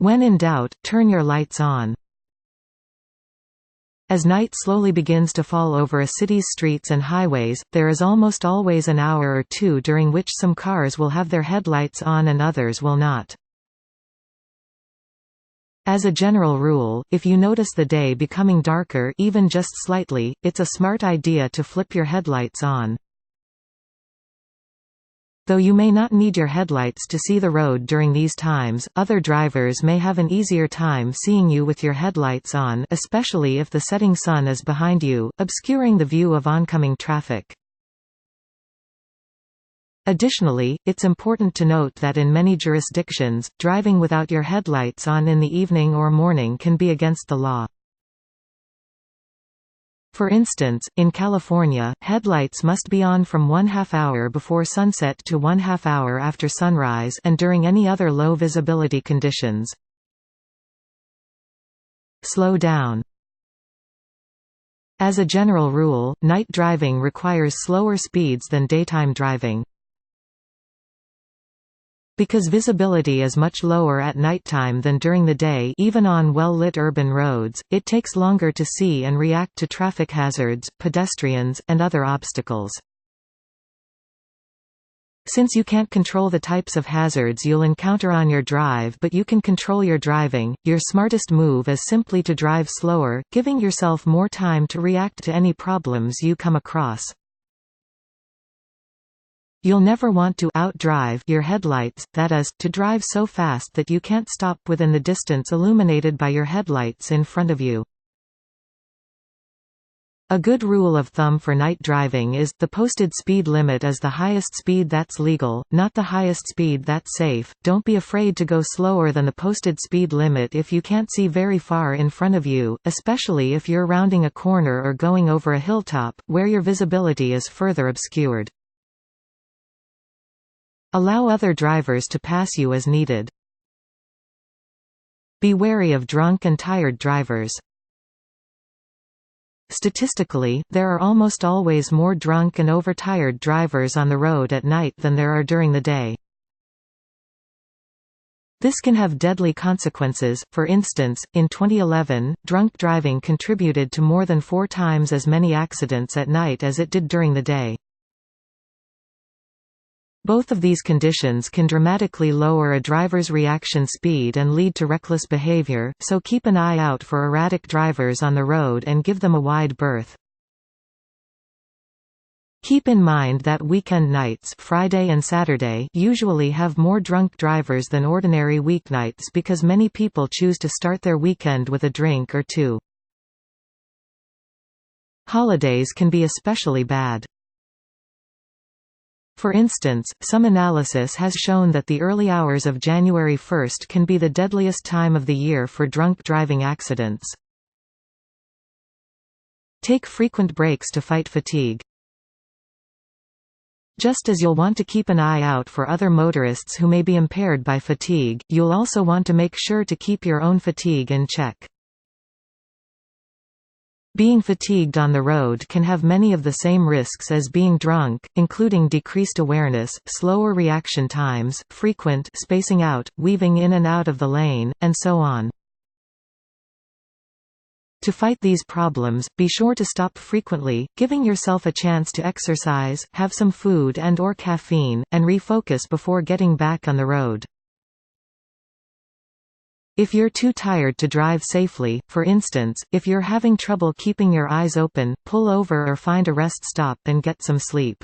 When in doubt, turn your lights on. As night slowly begins to fall over a city's streets and highways, there is almost always an hour or two during which some cars will have their headlights on and others will not. As a general rule, if you notice the day becoming darker even just slightly, it's a smart idea to flip your headlights on. Though you may not need your headlights to see the road during these times, other drivers may have an easier time seeing you with your headlights on, especially if the setting sun is behind you, obscuring the view of oncoming traffic. Additionally, it's important to note that in many jurisdictions, driving without your headlights on in the evening or morning can be against the law. For instance, in California, headlights must be on from 1/2 hour before sunset to 1/2 hour after sunrise and during any other low visibility conditions. Slow down. As a general rule, night driving requires slower speeds than daytime driving. Because visibility is much lower at nighttime than during the day even on well-lit urban roads, it takes longer to see and react to traffic hazards, pedestrians, and other obstacles. Since you can't control the types of hazards you'll encounter on your drive but you can control your driving, your smartest move is simply to drive slower, giving yourself more time to react to any problems you come across. You'll never want to outdrive your headlights, that is, to drive so fast that you can't stop within the distance illuminated by your headlights in front of you. A good rule of thumb for night driving is, the posted speed limit is the highest speed that's legal, not the highest speed that's safe. Don't be afraid to go slower than the posted speed limit if you can't see very far in front of you, especially if you're rounding a corner or going over a hilltop, where your visibility is further obscured. Allow other drivers to pass you as needed. Be wary of drunk and tired drivers. Statistically, there are almost always more drunk and overtired drivers on the road at night than there are during the day. This can have deadly consequences. For instance, in 2011, drunk driving contributed to more than 4 times as many accidents at night as it did during the day. Both of these conditions can dramatically lower a driver's reaction speed and lead to reckless behavior, so keep an eye out for erratic drivers on the road and give them a wide berth. Keep in mind that weekend nights, Friday and Saturday, usually have more drunk drivers than ordinary weeknights because many people choose to start their weekend with a drink or two. Holidays can be especially bad. For instance, some analysis has shown that the early hours of January 1 can be the deadliest time of the year for drunk driving accidents. Take frequent breaks to fight fatigue. Just as you'll want to keep an eye out for other motorists who may be impaired by fatigue, you'll also want to make sure to keep your own fatigue in check. Being fatigued on the road can have many of the same risks as being drunk, including decreased awareness, slower reaction times, frequent spacing out, weaving in and out of the lane, and so on. To fight these problems, be sure to stop frequently, giving yourself a chance to exercise, have some food and/or caffeine, and refocus before getting back on the road. If you're too tired to drive safely, for instance, if you're having trouble keeping your eyes open, pull over or find a rest stop and get some sleep.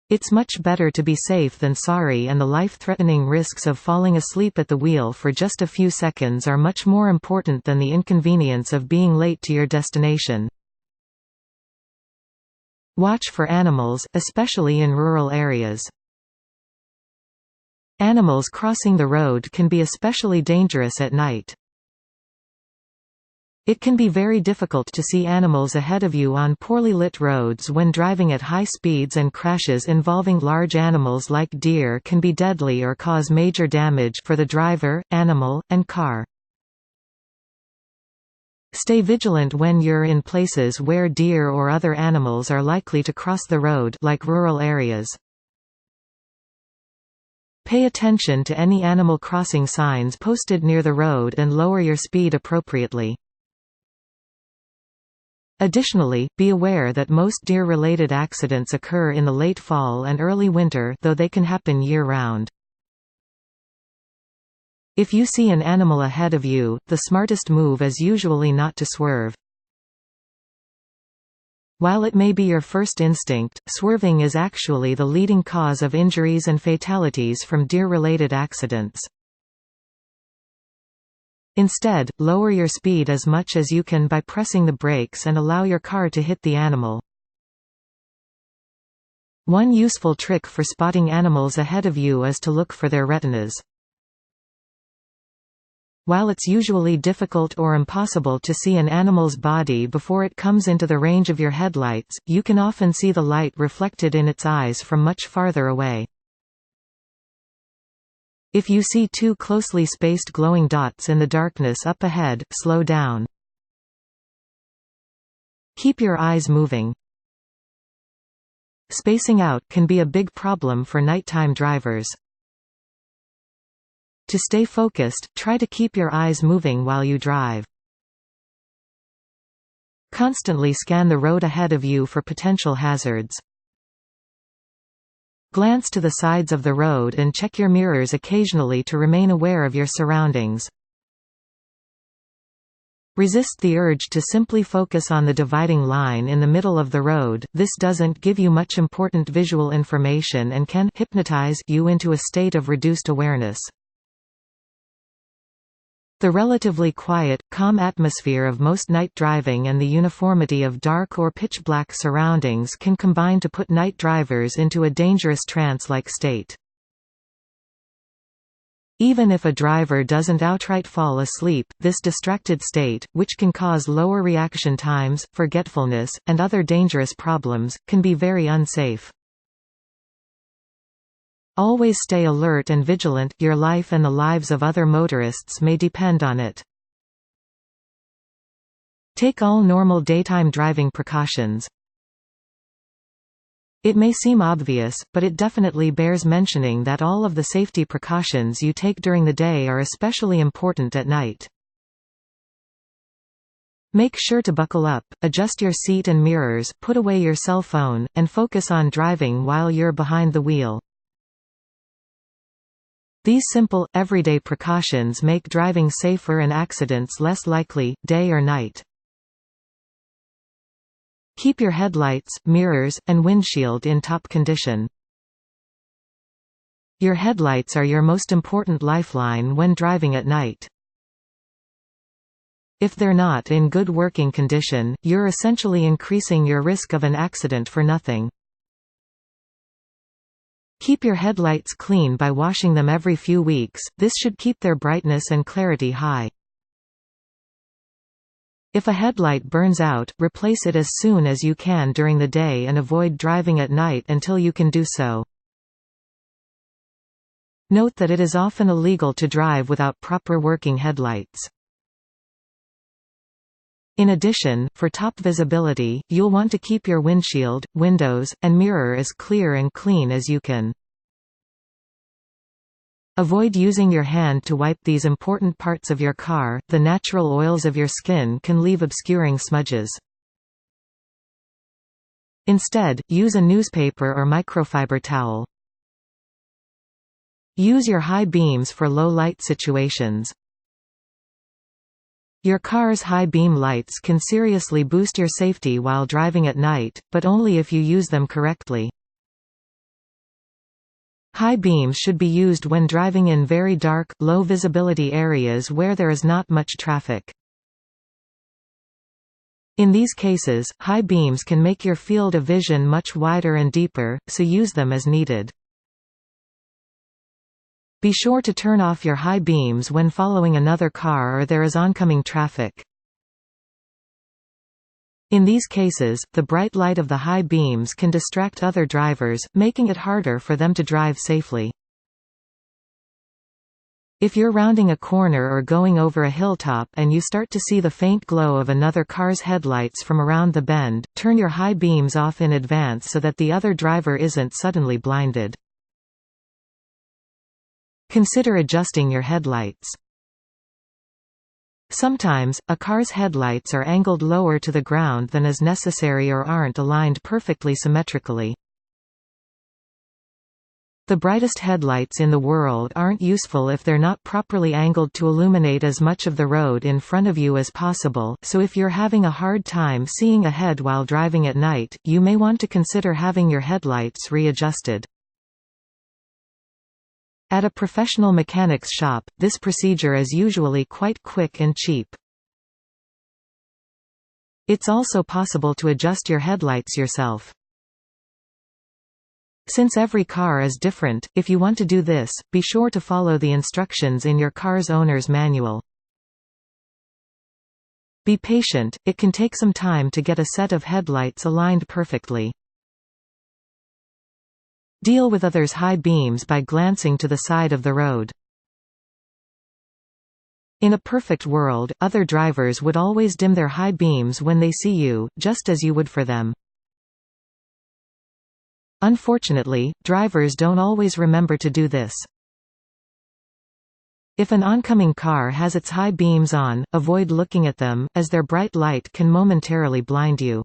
It's much better to be safe than sorry, and the life-threatening risks of falling asleep at the wheel for just a few seconds are much more important than the inconvenience of being late to your destination. Watch for animals, especially in rural areas. Animals crossing the road can be especially dangerous at night. It can be very difficult to see animals ahead of you on poorly lit roads when driving at high speeds, and crashes involving large animals like deer can be deadly or cause major damage for the driver, animal, and car. Stay vigilant when you're in places where deer or other animals are likely to cross the road, like rural areas. Pay attention to any animal crossing signs posted near the road and lower your speed appropriately. Additionally, be aware that most deer-related accidents occur in the late fall and early winter, though they can happen year-round. If you see an animal ahead of you, the smartest move is usually not to swerve. While it may be your first instinct, swerving is actually the leading cause of injuries and fatalities from deer-related accidents. Instead, lower your speed as much as you can by pressing the brakes and allow your car to hit the animal. One useful trick for spotting animals ahead of you is to look for their retinas. While it's usually difficult or impossible to see an animal's body before it comes into the range of your headlights, you can often see the light reflected in its eyes from much farther away. If you see two closely spaced glowing dots in the darkness up ahead, slow down. Keep your eyes moving. Spacing out can be a big problem for nighttime drivers. To stay focused, try to keep your eyes moving while you drive. Constantly scan the road ahead of you for potential hazards. Glance to the sides of the road and check your mirrors occasionally to remain aware of your surroundings. Resist the urge to simply focus on the dividing line in the middle of the road. This doesn't give you much important visual information and can hypnotize you into a state of reduced awareness. The relatively quiet, calm atmosphere of most night driving and the uniformity of dark or pitch-black surroundings can combine to put night drivers into a dangerous trance-like state. Even if a driver doesn't outright fall asleep, this distracted state, which can cause lower reaction times, forgetfulness, and other dangerous problems, can be very unsafe. Always stay alert and vigilant, your life and the lives of other motorists may depend on it. Take all normal daytime driving precautions. It may seem obvious, but it definitely bears mentioning that all of the safety precautions you take during the day are especially important at night. Make sure to buckle up, adjust your seat and mirrors, put away your cell phone, and focus on driving while you're behind the wheel. These simple, everyday precautions make driving safer and accidents less likely, day or night. Keep your headlights, mirrors, and windshield in top condition. Your headlights are your most important lifeline when driving at night. If they're not in good working condition, you're essentially increasing your risk of an accident for nothing. Keep your headlights clean by washing them every few weeks. This should keep their brightness and clarity high. If a headlight burns out, replace it as soon as you can during the day and avoid driving at night until you can do so. Note that it is often illegal to drive without proper working headlights. In addition, for top visibility, you'll want to keep your windshield, windows, and mirror as clear and clean as you can. Avoid using your hand to wipe these important parts of your car. The natural oils of your skin can leave obscuring smudges. Instead, use a newspaper or microfiber towel. Use your high beams for low light situations. Your car's high beam lights can seriously boost your safety while driving at night, but only if you use them correctly. High beams should be used when driving in very dark, low-visibility areas where there is not much traffic. In these cases, high beams can make your field of vision much wider and deeper, so use them as needed. Be sure to turn off your high beams when following another car or there is oncoming traffic. In these cases, the bright light of the high beams can distract other drivers, making it harder for them to drive safely. If you're rounding a corner or going over a hilltop and you start to see the faint glow of another car's headlights from around the bend, turn your high beams off in advance so that the other driver isn't suddenly blinded. Consider adjusting your headlights. Sometimes, a car's headlights are angled lower to the ground than is necessary or aren't aligned perfectly symmetrically. The brightest headlights in the world aren't useful if they're not properly angled to illuminate as much of the road in front of you as possible, so if you're having a hard time seeing ahead while driving at night, you may want to consider having your headlights readjusted. At a professional mechanic's shop, this procedure is usually quite quick and cheap. It's also possible to adjust your headlights yourself. Since every car is different, if you want to do this, be sure to follow the instructions in your car's owner's manual. Be patient, it can take some time to get a set of headlights aligned perfectly. Deal with others' high beams by glancing to the side of the road. In a perfect world, other drivers would always dim their high beams when they see you, just as you would for them. Unfortunately, drivers don't always remember to do this. If an oncoming car has its high beams on, avoid looking at them, as their bright light can momentarily blind you.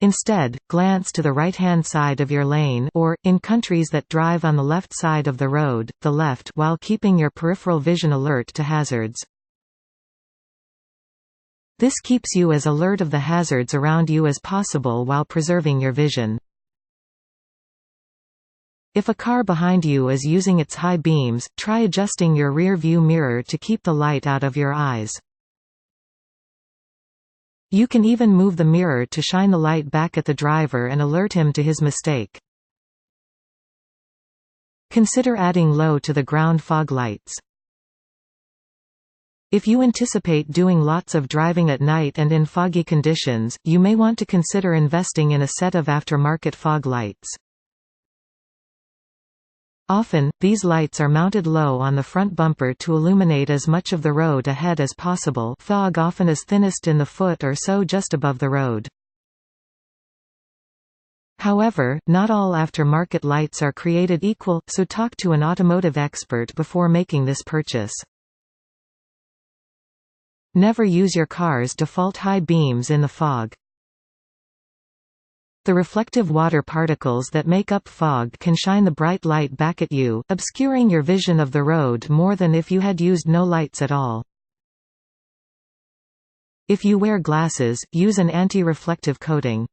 Instead, glance to the right-hand side of your lane or, in countries that drive on the left side of the road, the left, while keeping your peripheral vision alert to hazards. This keeps you as alert of the hazards around you as possible while preserving your vision. If a car behind you is using its high beams, try adjusting your rear view mirror to keep the light out of your eyes. You can even move the mirror to shine the light back at the driver and alert him to his mistake. Consider adding low-to-the-ground fog lights. If you anticipate doing lots of driving at night and in foggy conditions, you may want to consider investing in a set of aftermarket fog lights. Often, these lights are mounted low on the front bumper to illuminate as much of the road ahead as possible. Fog often is thinnest in the foot or so just above the road. However, not all aftermarket lights are created equal, so talk to an automotive expert before making this purchase. Never use your car's default high beams in the fog. The reflective water particles that make up fog can shine the bright light back at you, obscuring your vision of the road more than if you had used no lights at all. If you wear glasses, use an anti-reflective coating.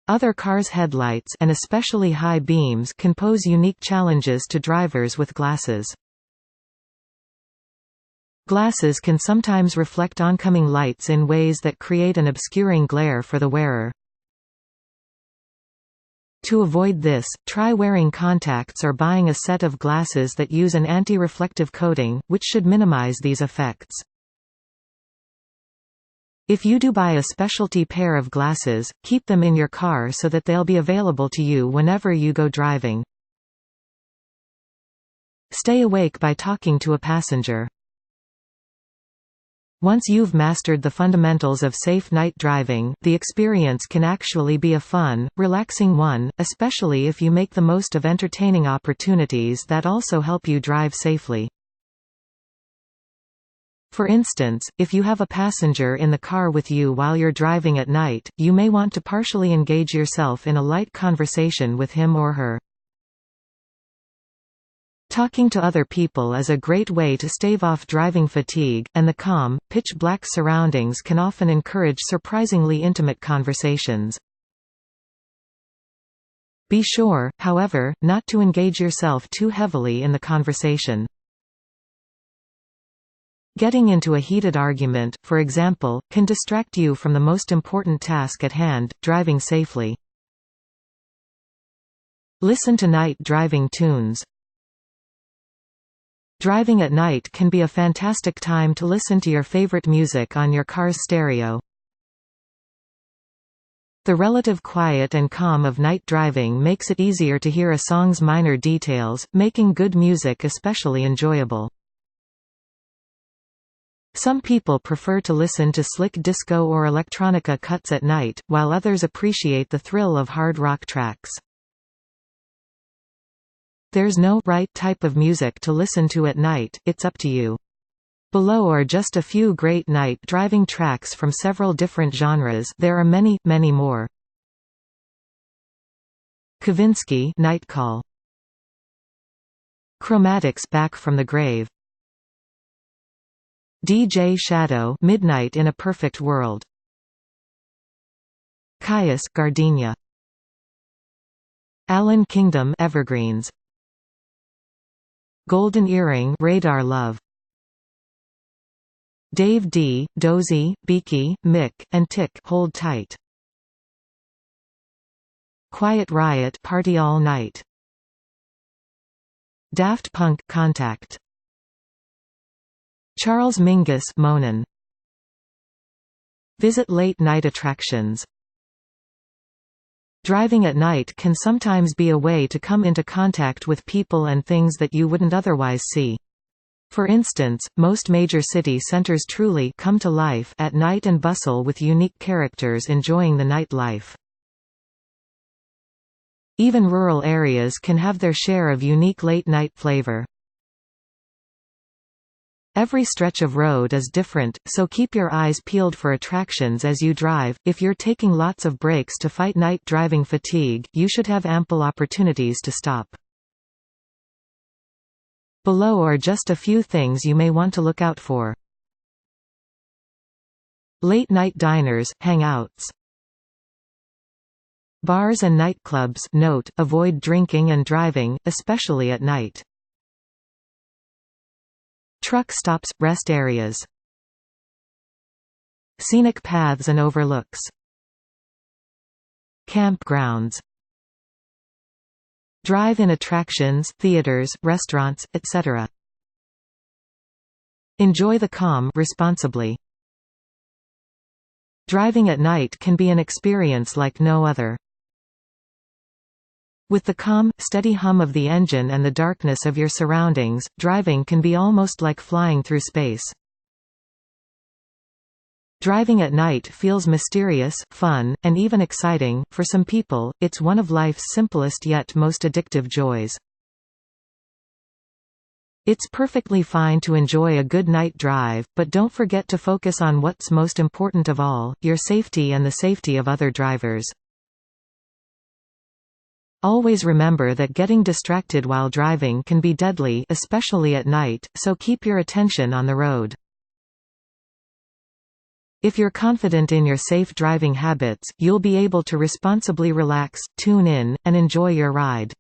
Other cars' headlights, and especially high beams, can pose unique challenges to drivers with glasses. Glasses can sometimes reflect oncoming lights in ways that create an obscuring glare for the wearer. To avoid this, try wearing contacts or buying a set of glasses that use an anti-reflective coating, which should minimize these effects. If you do buy a specialty pair of glasses, keep them in your car so that they'll be available to you whenever you go driving. Stay awake by talking to a passenger. Once you've mastered the fundamentals of safe night driving, the experience can actually be a fun, relaxing one, especially if you make the most of entertaining opportunities that also help you drive safely. For instance, if you have a passenger in the car with you while you're driving at night, you may want to partially engage yourself in a light conversation with him or her. Talking to other people is a great way to stave off driving fatigue, and the calm, pitch-black surroundings can often encourage surprisingly intimate conversations. Be sure, however, not to engage yourself too heavily in the conversation. Getting into a heated argument, for example, can distract you from the most important task at hand, driving safely. Listen to night driving tunes. Driving at night can be a fantastic time to listen to your favorite music on your car's stereo. The relative quiet and calm of night driving makes it easier to hear a song's minor details, making good music especially enjoyable. Some people prefer to listen to slick disco or electronica cuts at night, while others appreciate the thrill of hard rock tracks. There's no right type of music to listen to at night, it's up to you. Below are just a few great night driving tracks from several different genres. There are many, many more. Kavinsky, Night Call. Chromatics, Back from the Grave. DJ Shadow, Midnight in a Perfect World. Caius, Gardenia. Alan Kingdom, Evergreens. Golden Earring, Radar Love. Dave D, Dozy, Beaky, Mick, and Tick, Hold Tight. Quiet Riot, Party All Night. Daft Punk, Contact. Charles Mingus, Monin. Visit late night attractions. Driving at night can sometimes be a way to come into contact with people and things that you wouldn't otherwise see. For instance, most major city centers truly come to life at night and bustle with unique characters enjoying the nightlife. Even rural areas can have their share of unique late-night flavor. Every stretch of road is different, so keep your eyes peeled for attractions as you drive. If you're taking lots of breaks to fight night driving fatigue, you should have ample opportunities to stop. Below are just a few things you may want to look out for. Late-night diners, hangouts. Bars and nightclubs. Note: avoid drinking and driving, especially at night. Truck stops, rest areas. Scenic paths and overlooks. Campgrounds. Drive-in attractions, theaters, restaurants, etc. Enjoy the calm responsibly. Driving at night can be an experience like no other. With the calm, steady hum of the engine and the darkness of your surroundings, driving can be almost like flying through space. Driving at night feels mysterious, fun, and even exciting. For some people, it's one of life's simplest yet most addictive joys. It's perfectly fine to enjoy a good night drive, but don't forget to focus on what's most important of all, your safety and the safety of other drivers. Always remember that getting distracted while driving can be deadly, especially at night, so keep your attention on the road. If you're confident in your safe driving habits, you'll be able to responsibly relax, tune in, and enjoy your ride.